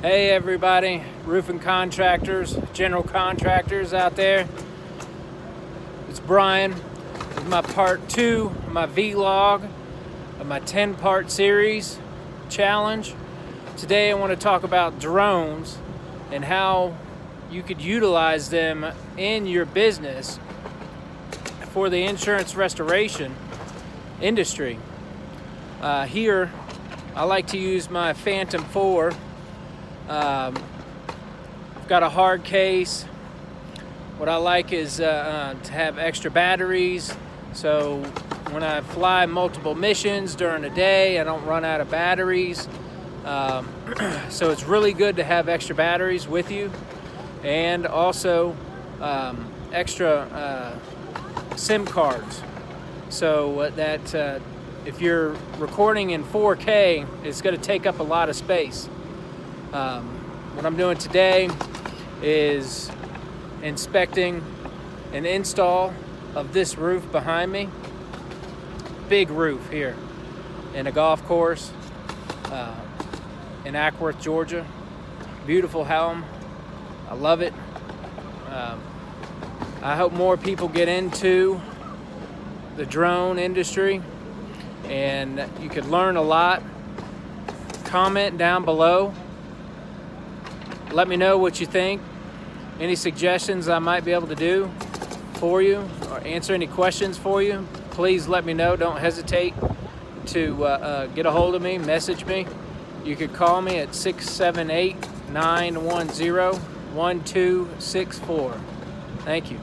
Hey everybody, roofing contractors, general contractors out there. It's Brian with my part 2 of my vlog of my 10-part series challenge. Today I want to talk about drones and how you could utilize them in your business for the insurance restoration industry. Here I like to use my Phantom 4. I've got a hard case. What I like is to have extra batteries, so when I fly multiple missions during the day I don't run out of batteries. So it's really good to have extra batteries with you, and also extra SIM cards, so that if you're recording in 4K, it's going to take up a lot of space. What I'm doing today is inspecting an install of this roof behind me. Big roof here in a golf course in Ackworth, Georgia. Beautiful helm. I love it. I hope more people get into the drone industry, and you could learn a lot. Comment down below. Let me know what you think. Any suggestions I might be able to do for you or answer any questions for you, please let me know. Don't hesitate to get a hold of me, message me. You could call me at 678-910-1264. Thank you.